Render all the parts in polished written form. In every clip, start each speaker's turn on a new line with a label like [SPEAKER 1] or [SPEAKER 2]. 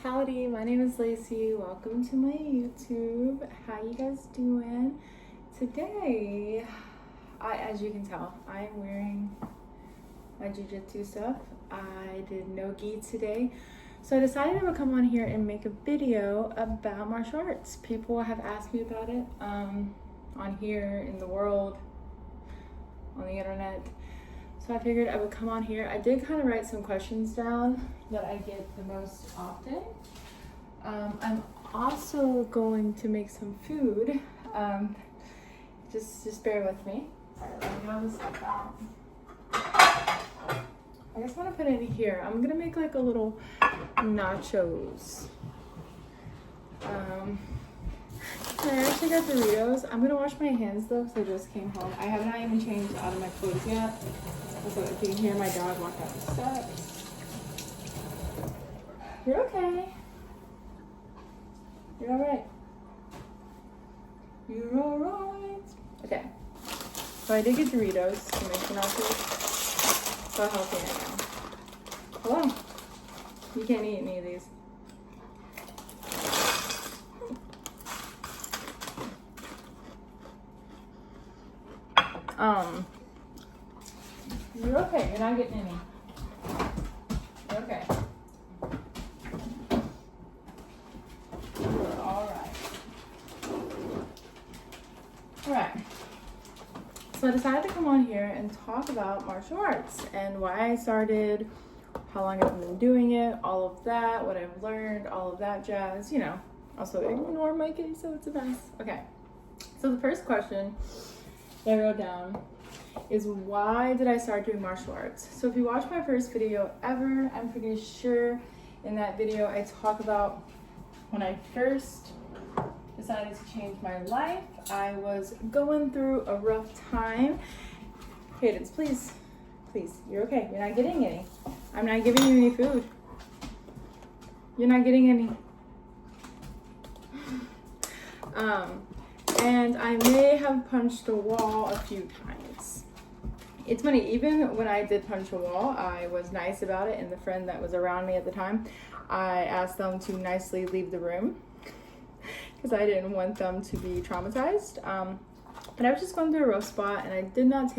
[SPEAKER 1] Howdy, my name is Lacey. Welcome to my YouTube. How you guys doing? Today, as you can tell, I'm wearing my Jiu Jitsu stuff. I did no gi today, so I decided I would come on here and make a video about martial arts. People have asked me about it on here, in the world, on the internet. So I figured I would come on here. I did kind of write some questions down that I get the most often. I'm also going to make some food. Just bear with me. All right, let me have this stuff out. I just want to put it in here. I'm gonna make like a little nachos. I actually got Doritos. I'm gonna wash my hands though, because I just came home. I have not even changed out of my clothes yet. So if you can hear my dog walk up the steps. You're okay. You're alright. You're alright. Okay. So I did get Doritos to make the nachos. So healthy I am. Hello. You can't eat any of these. You're okay. You're not getting any. You're okay. You're alright. Alright. So I decided to come on here and talk about martial arts and why I started, how long I've been doing it, all of that, what I've learned, all of that jazz, you know. Also ignore my case, so it's a mess. Okay. So the first question that I wrote down is, why did I start doing martial arts? So if you watch my first video ever, I'm pretty sure in that video I talk about when I first decided to change my life. I was going through a rough time. Cadence, please, you're okay. You're not getting any. I'm not giving you any food. You're not getting any. And I may have punched a wall a few times. It's funny, even when I did punch a wall, I was nice about it, and the friend that was around me at the time, I asked them to nicely leave the room because I didn't want them to be traumatized. But I was just going through a rough spot, and I did not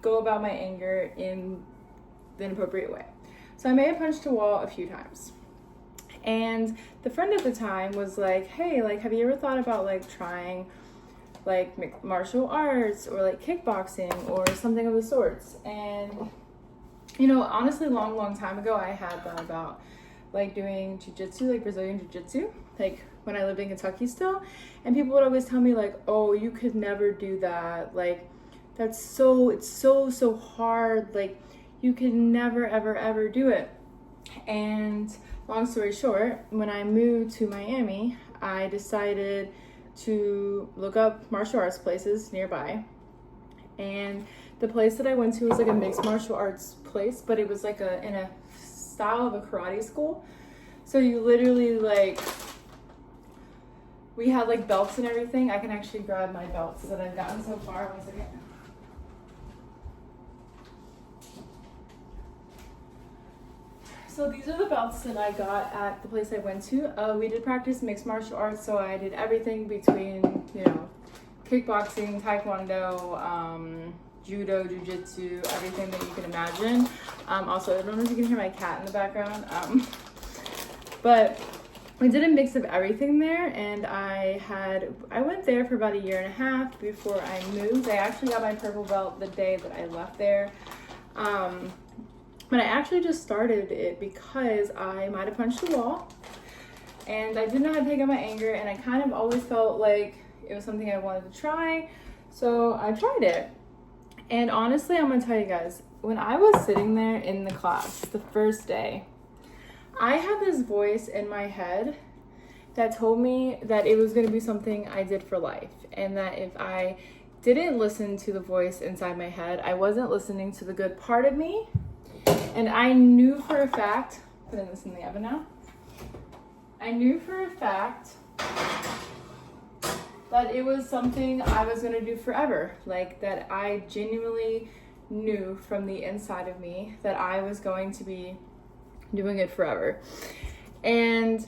[SPEAKER 1] go about my anger in the inappropriate way. So I may have punched a wall a few times. And the friend at the time was like, hey, like, have you ever thought about like trying like martial arts or like kickboxing or something of the sorts? And, you know, honestly, long time ago, I had thought about like doing jiu-jitsu, like Brazilian Jiu Jitsu, like when I lived in Kentucky still. And people would always tell me like, oh, you could never do that. Like, it's so hard. Like, you could never, ever do it. And long story short, when I moved to Miami, I decided to look up martial arts places nearby. And the place that I went to was like a mixed martial arts place, but it was like in a style of a karate school. So you literally like, we had like belts and everything. I can actually grab my belts that I've gotten so far. 1 second. So these are the belts that I got at the place I went to. We did practice mixed martial arts, so I did everything between, you know, kickboxing, taekwondo, judo, jiu-jitsu, everything that you can imagine. Also, I don't know if you can hear my cat in the background, but we did a mix of everything there, and I went there for about 1.5 years before I moved. I actually got my purple belt the day that I left there. But I actually just started it because I might have punched the wall and I didn't know how to take out my anger, and I kind of always felt like it was something I wanted to try. So I tried it. And honestly, I'm gonna tell you guys, when I was sitting there in the class the first day, I had this voice in my head that told me that it was gonna be something I did for life, and that if I didn't listen to the voice inside my head, I wasn't listening to the good part of me. And I knew for a fact, putting this in the oven now, I knew for a fact that it was something I was going to do forever. Like, that I genuinely knew from the inside of me that I was going to be doing it forever. And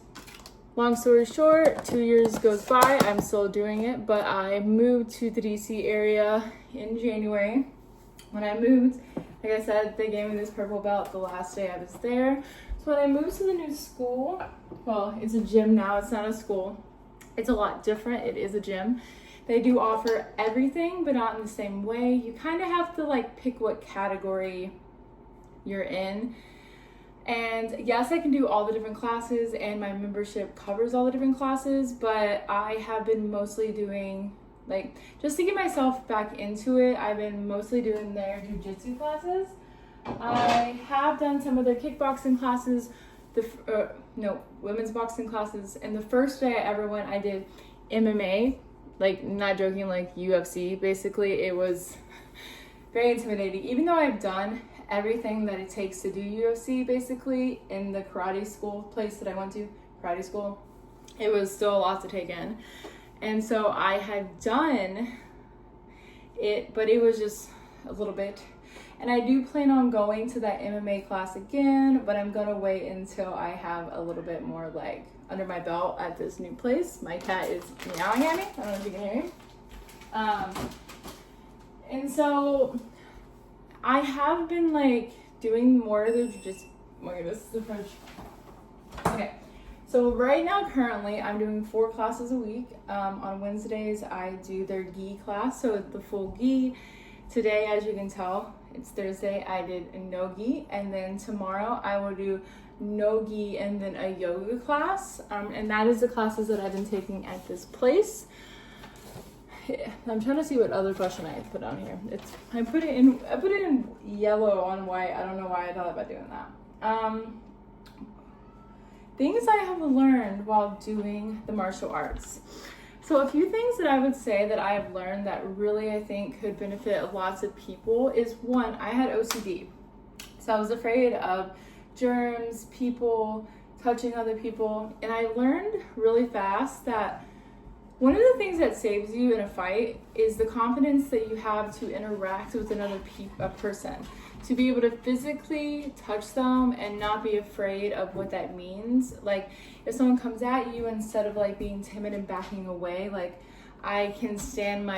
[SPEAKER 1] long story short, 2 years goes by, I'm still doing it, but I moved to the DC area in January. When I moved, like I said, they gave me this purple belt the last day I was there. So when I moved to the new school, well, it's a gym now, it's not a school. It's a lot different, it is a gym. They do offer everything, but not in the same way. You kind of have to like pick what category you're in. And yes, I can do all the different classes and my membership covers all the different classes, but I have been mostly doing, like, just to get myself back into it, I've been mostly doing their jiu-jitsu classes. I have done some of their kickboxing classes, women's boxing classes, and the first day I ever went, I did MMA, like, not joking, like UFC, basically. It was very intimidating, even though I've done everything that it takes to do UFC, basically, in the karate school place that I went to, karate school. It was still a lot to take in. And so I had done it, but it was just a little bit. And I do plan on going to that MMA class again, but I'm gonna wait until I have a little bit more like under my belt at this new place. My cat is meowing at me. I don't know if you can hear him. And so I have been like doing more of the jiu-jitsu. Oh my goodness, the French. Okay. So right now, currently, I'm doing 4 classes a week. On Wednesdays, I do their gi class, so the full gi. Today, as you can tell, it's Thursday, I did a no gi, and then tomorrow I will do no gi and then a yoga class. And that is the classes that I've been taking at this place. I'm trying to see what other question I put on here. I put it in yellow on white. I don't know why I thought about doing that. Things I have learned while doing the martial arts. So a few things that I would say that I have learned that really I think could benefit lots of people is, one, I had OCD. So I was afraid of germs, people, touching other people. And I learned really fast that one of the things that saves you in a fight is the confidence that you have to interact with another person. To be able to physically touch them and not be afraid of what that means. Like, if someone comes at you, instead of like being timid and backing away, like I can stand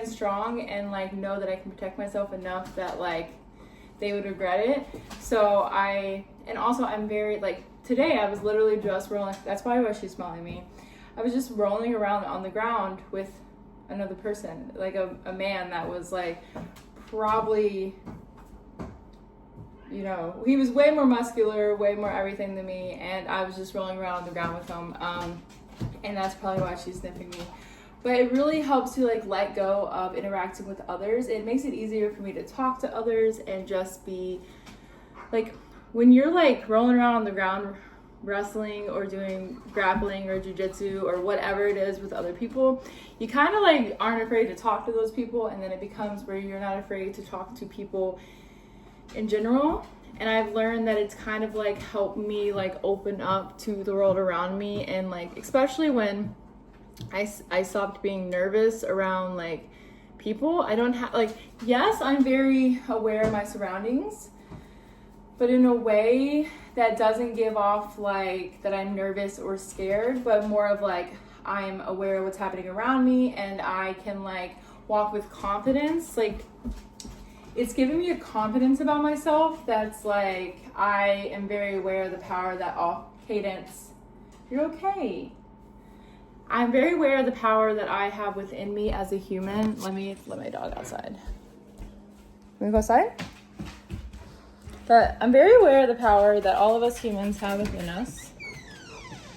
[SPEAKER 1] strong and like know that I can protect myself enough that like they would regret it. So I'm very, like, today I was literally just rolling. That's probably why she's smiling at me. I was just rolling around on the ground with another person, like a man that was like probably, you know, he was way more muscular, way more everything than me, and I was just rolling around on the ground with him, and that's probably why she's sniffing me. But it really helps you like let go of interacting with others. It makes it easier for me to talk to others and just be like, when you're like rolling around on the ground wrestling or doing grappling or jiu-jitsu or whatever it is with other people, you kind of like aren't afraid to talk to those people, and then it becomes where you're not afraid to talk to people in general. And I've learned that it's kind of like helped me like open up to the world around me, and like especially when I stopped being nervous around like people. I don't have like, yes, I'm very aware of my surroundings, but in a way that doesn't give off like that I'm nervous or scared, but more of like I'm aware of what's happening around me and I can like walk with confidence. Like, it's giving me a confidence about myself that's like, I am very aware of the power that Cadence, you're okay. I'm very aware of the power that I have within me as a human. Let me let my dog outside. Can we go outside? But I'm very aware of the power that all of us humans have within us.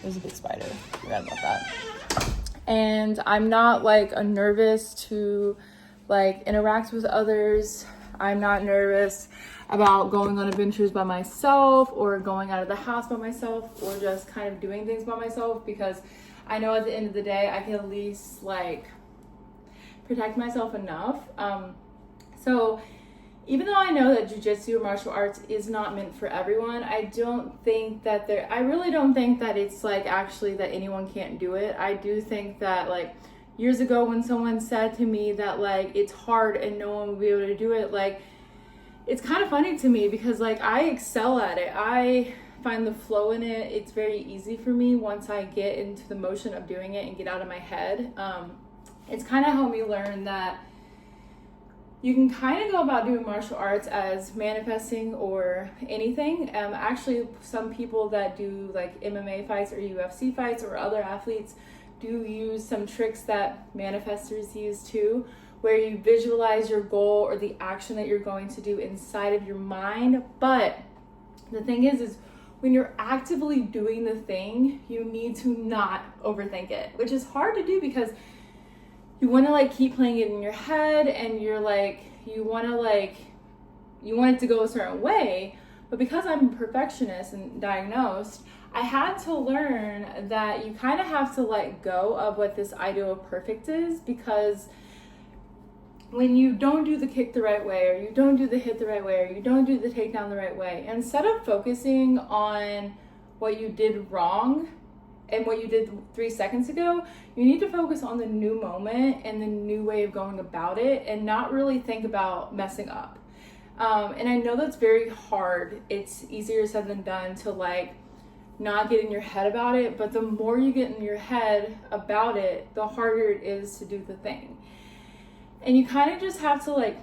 [SPEAKER 1] There's a big spider. Forgot about that. And I'm not like nervous to like interact with others. I'm not nervous about going on adventures by myself or going out of the house by myself or just kind of doing things by myself, because I know at the end of the day I can at least like protect myself enough. So even though I know that jiu-jitsu or martial arts is not meant for everyone, I really don't think that it's like actually that anyone can't do it. I do think that like years ago when someone said to me that like it's hard and no one will be able to do it, like it's kind of funny to me because like I excel at it. I find the flow in it. It's very easy for me once I get into the motion of doing it and get out of my head. It's kind of helped me learn that you can kind of go about doing martial arts as manifesting or anything. Actually, some people that do like MMA fights or UFC fights or other athletes do use some tricks that manifestors use too, where you visualize your goal or the action that you're going to do inside of your mind. But the thing is when you're actively doing the thing, you need to not overthink it, which is hard to do because you want to like keep playing it in your head and you're like, you want it to go a certain way. But because I'm a perfectionist and diagnosed, I had to learn that you kind of have to let go of what this ideal of perfect is, because when you don't do the kick the right way, or you don't do the hit the right way, or you don't do the takedown the right way, instead of focusing on what you did wrong and what you did 3 seconds ago, you need to focus on the new moment and the new way of going about it and not really think about messing up. And I know that's very hard. It's easier said than done to like not get in your head about it, but the more you get in your head about it, the harder it is to do the thing. And you kind of just have to like,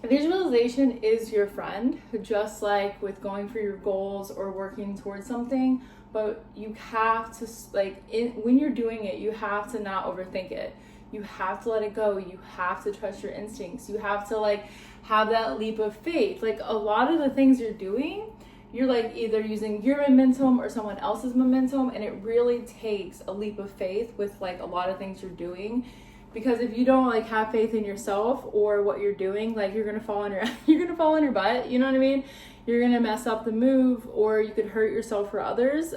[SPEAKER 1] visualization is your friend, just like with going for your goals or working towards something. But you have to like, when you're doing it, you have to not overthink it. You have to let it go. You have to trust your instincts. You have to like have that leap of faith. Like a lot of the things you're doing, you're like either using your momentum or someone else's momentum, and it really takes a leap of faith with like a lot of things you're doing. Because if you don't like have faith in yourself or what you're doing, like you're gonna fall on your butt. You know what I mean? You're gonna mess up the move, or you could hurt yourself or others.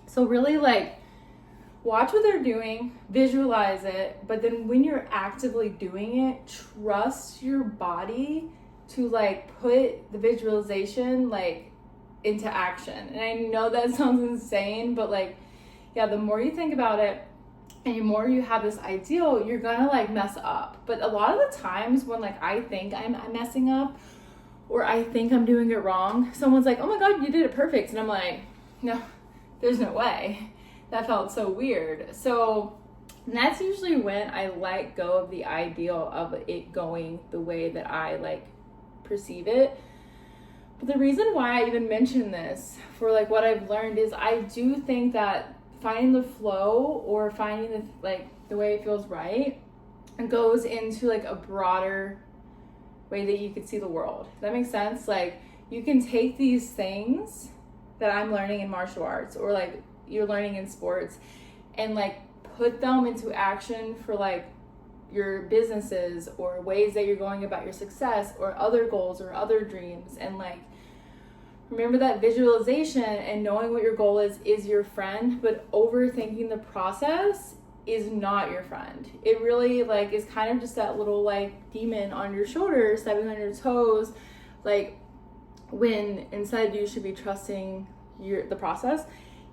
[SPEAKER 1] So really like watch what they're doing, visualize it, but then when you're actively doing it, trust your body to like put the visualization like into action. And I know that sounds insane, but like, yeah, the more you think about it and the more you have this ideal, you're gonna like mess up. But a lot of the times when like I think I'm messing up or I think I'm doing it wrong, someone's like, oh my God, you did it perfect. And I'm like, no, there's no way. That felt so weird. So that's usually when I let go of the ideal of it going the way that I like perceive it. But the reason why I even mention this for like what I've learned is I do think that finding the flow or finding the way it feels right goes into like a broader way that you could see the world. Does that make sense? Like you can take these things that I'm learning in martial arts or like you're learning in sports and like put them into action for like your businesses or ways that you're going about your success or other goals or other dreams. And like remember that visualization and knowing what your goal is your friend, but overthinking the process is not your friend. It really like is kind of just that little like demon on your shoulder stepping on your toes, like when instead you should be trusting the process.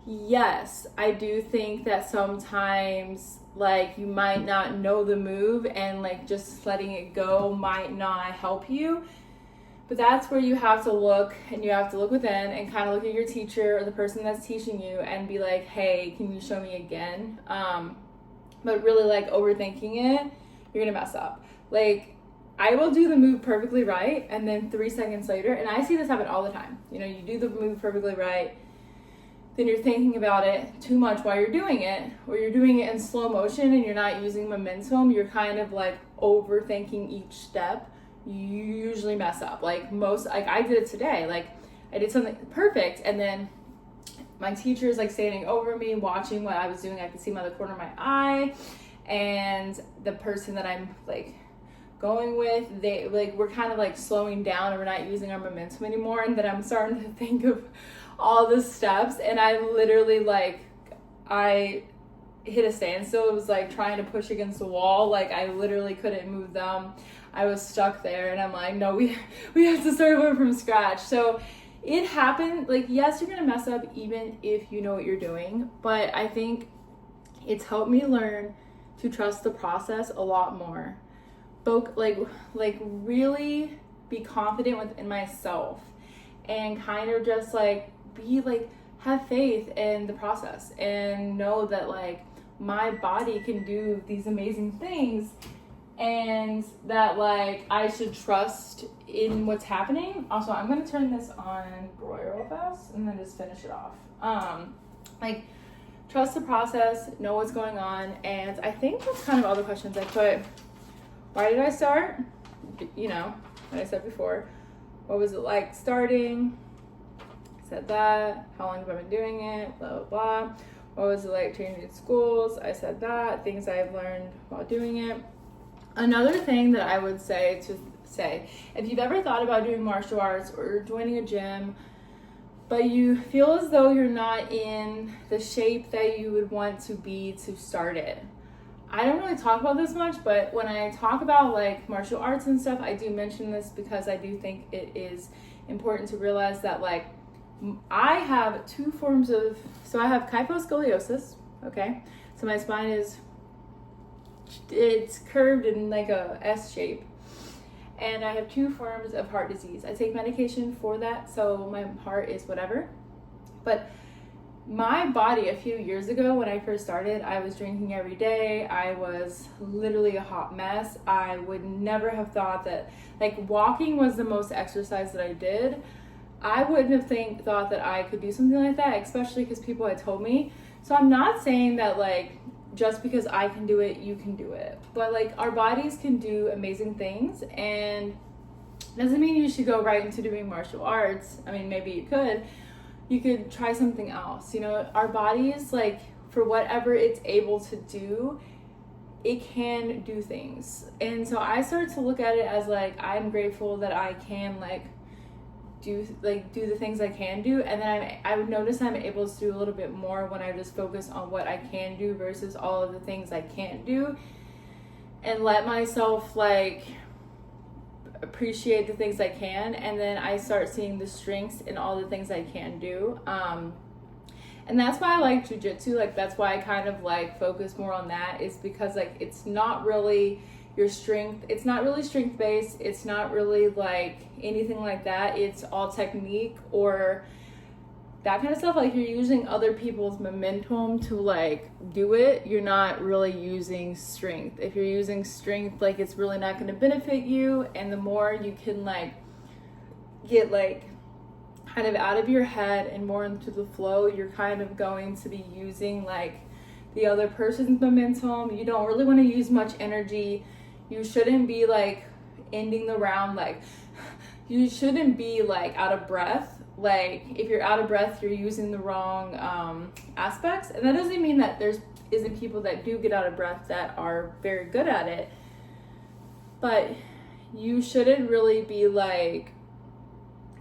[SPEAKER 1] Yes, I do think that sometimes like you might not know the move and like just letting it go might not help you. But that's where you have to look, and you have to look within and kind of look at your teacher or the person that's teaching you and be like, hey, can you show me again? But really like overthinking it, you're gonna mess up. Like I will do the move perfectly right, and then 3 seconds later, and I see this happen all the time. You know, you do the move perfectly right, then you're thinking about it too much while you're doing it, or you're doing it in slow motion and you're not using momentum. You're kind of like overthinking each step. You usually mess up. Like I did it today. Like I did something perfect, and then my teacher is like standing over me, watching what I was doing. I could see him out of the corner of my eye, and the person that I'm like going with, they like we're kind of like slowing down and we're not using our momentum anymore. And then I'm starting to think of all the steps, and I literally like I hit a standstill. It was like trying to push against the wall. Like I literally couldn't move them. I was stuck there, and I'm like, no, we have to start over from scratch. So it happened. Like, yes, you're gonna mess up even if you know what you're doing, but I think it's helped me learn to trust the process a lot more. Like really be confident within myself and kind of just like be like, have faith in the process and know that like my body can do these amazing things, and that like I should trust in what's happening. Also, I'm gonna turn this on broil real fast and then just finish it off. Like, trust the process, know what's going on. And I think that's kind of all the questions I put. Why did I start? You know, what I said before. What was it like starting? I said that. How long have I been doing it? Blah, blah, blah. What was it like changing schools? I said that. Things I've learned while doing it. Another thing that I would say, if you've ever thought about doing martial arts or joining a gym, but you feel as though you're not in the shape that you would want to be to start it. I don't really talk about this much, but when I talk about like martial arts and stuff, I do mention this because I do think it is important to realize that like I have two forms of, so I have kyphoscoliosis, okay? So my spine is, it's curved in like a S shape. And I have two forms of heart disease. I take medication for that, so my heart is whatever. But my body, a few years ago when I first started, I was drinking every day. I was literally a hot mess. I would never have thought that, like, walking was the most exercise that I did. I wouldn't have thought that I could do something like that, especially because people had told me. So I'm not saying that, like, just because I can do it, you can do it. But like our bodies can do amazing things, and doesn't mean you should go right into doing martial arts. I mean, maybe you could try something else. You know, our bodies, like for whatever it's able to do, it can do things. And so I started to look at it as like, I'm grateful that I can do the things I can do, and then I would notice I'm able to do a little bit more when I just focus on what I can do versus all of the things I can't do, and let myself like appreciate the things I can, and then I start seeing the strengths in all the things I can do. And that's why I like jiu-jitsu. Like that's why I kind of like focus more on that, is because like it's not really your strength, it's not really strength based, it's not really like anything like that. It's all technique or that kind of stuff. Like you're using other people's momentum to like do it. You're not really using strength. If you're using strength, like it's really not going to benefit you. And the more you can like get like kind of out of your head and more into the flow, you're kind of going to be using like the other person's momentum. You don't really want to use much energy. You shouldn't be like ending the round like, you shouldn't be like out of breath. Like if you're out of breath, you're using the wrong aspects. And that doesn't mean that there isn't people that do get out of breath that are very good at it, but you shouldn't really be like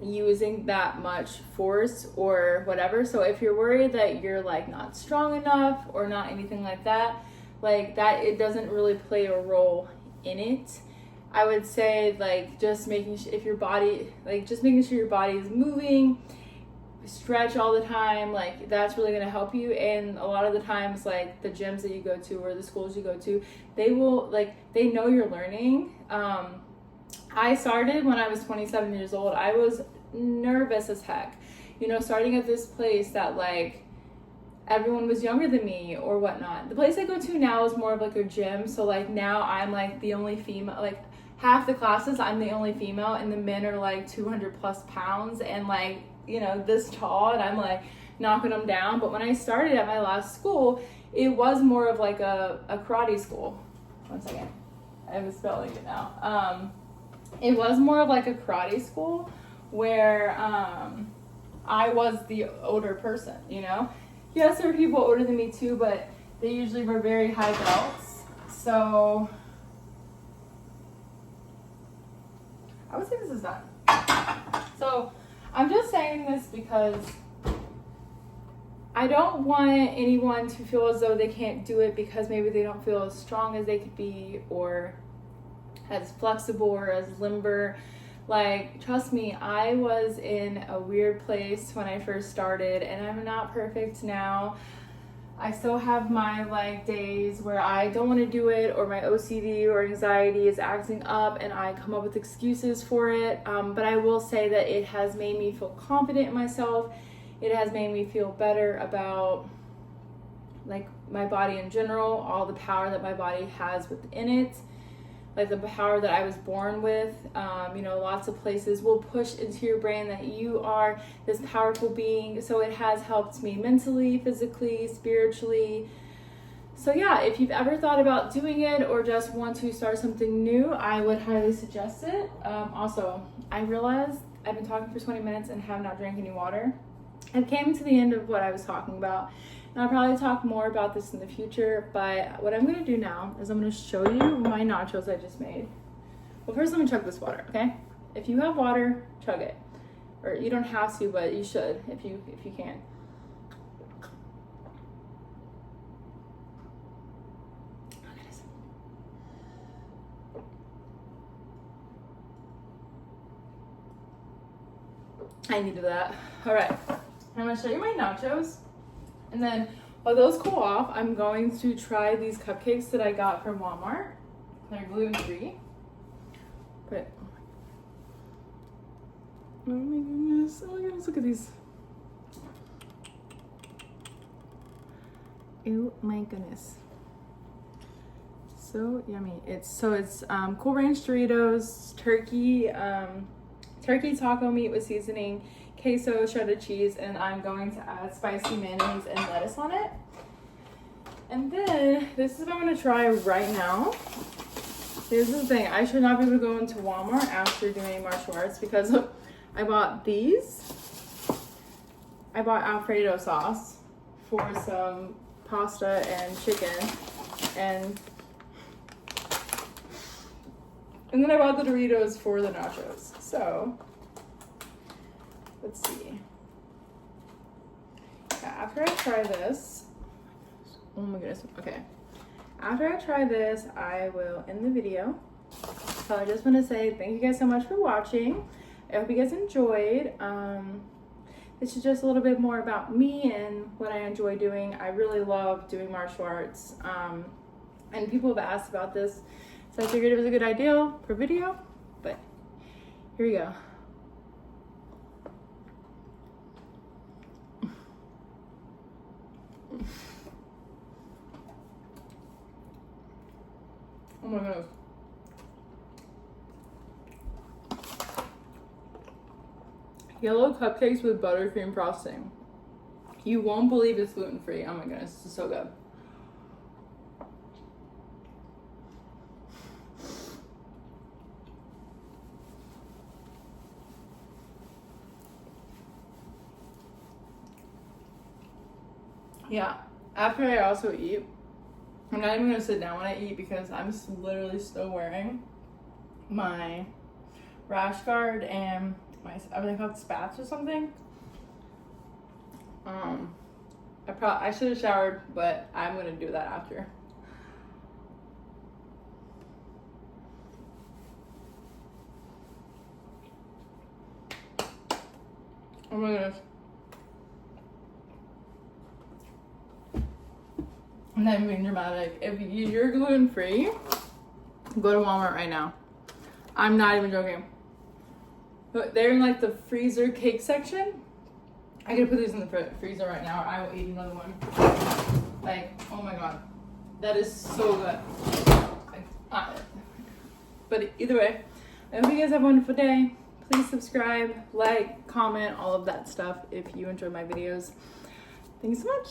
[SPEAKER 1] using that much force or whatever. So if you're worried that you're like not strong enough or not anything like that, it doesn't really play a role in it. I would say like just making sure your body is moving, stretch all the time, like that's really going to help you. And a lot of the times like the gyms that you go to or the schools you go to, they know you're learning. I started when I was 27 years old. I was nervous as heck, you know, starting at this place that like everyone was younger than me or whatnot. The place I go to now is more of like a gym. So like now I'm like the only female, like half the classes I'm the only female, and the men are like 200 plus pounds and like, you know, this tall, and I'm like knocking them down. But when I started at my last school, it was more of like a karate school. One second, I'm spelling it now. It was more of like a karate school where I was the older person, you know. Yes, there were people older than me too, but they usually were very high belts. So I would say this is done. So I'm just saying this because I don't want anyone to feel as though they can't do it because maybe they don't feel as strong as they could be or as flexible or as limber. Like, trust me, I was in a weird place when I first started, and I'm not perfect now. I still have my like days where I don't want to do it, or my OCD or anxiety is acting up and I come up with excuses for it. But I will say that it has made me feel confident in myself. It has made me feel better about like my body in general, all the power that my body has within it, like the power that I was born with. Lots of places will push into your brain that you are this powerful being. So it has helped me mentally, physically, spiritually. So yeah, if you've ever thought about doing it or just want to start something new, I would highly suggest it. Also, I realized I've been talking for 20 minutes and have not drank any water. I came to the end of what I was talking about. And I'll probably talk more about this in the future, but what I'm gonna do now is I'm gonna show you my nachos I just made. Well, first let me chug this water, okay? If you have water, chug it. Or you don't have to, but you should if you can. I needed that. All right, I'm gonna show you my nachos. And then while those cool off, I'm going to try these cupcakes that I got from Walmart. They're gluten-free. But, oh my goodness, look at these. Oh my goodness. So yummy. It's Cool Ranch Doritos, turkey taco meat with seasoning, queso, shredded cheese, and I'm going to add spicy mayonnaise and lettuce on it. And then this is what I'm going to try right now. Here's the thing, I should not be able to go into Walmart after doing martial arts because I bought these. I bought Alfredo sauce for some pasta and chicken, and then I bought the Doritos for the nachos. So let's see. After I try this, oh my goodness, okay. After I try this, I will end the video. So I just want to say thank you guys so much for watching. I hope you guys enjoyed. This is just a little bit more about me and what I enjoy doing. I really love doing martial arts. And people have asked about this, so I figured it was a good idea for video, but here we go. Oh my goodness. Yellow cupcakes with buttercream frosting. You won't believe it's gluten-free. Oh my goodness, this is so good. Yeah, after I also eat, I'm not even gonna sit down when I eat because I'm literally still wearing my rash guard and my, I think called spats or something. I should have showered, but I'm gonna do that after. Oh my goodness. I'm not even being dramatic. If you're gluten-free, go to Walmart right now. I'm not even joking. But they're in like the freezer cake section. I could put these in the freezer right now, or I will eat another one. Like, oh my god. That is so good. But either way, I hope you guys have a wonderful day. Please subscribe, like, comment, all of that stuff if you enjoy my videos. Thanks so much.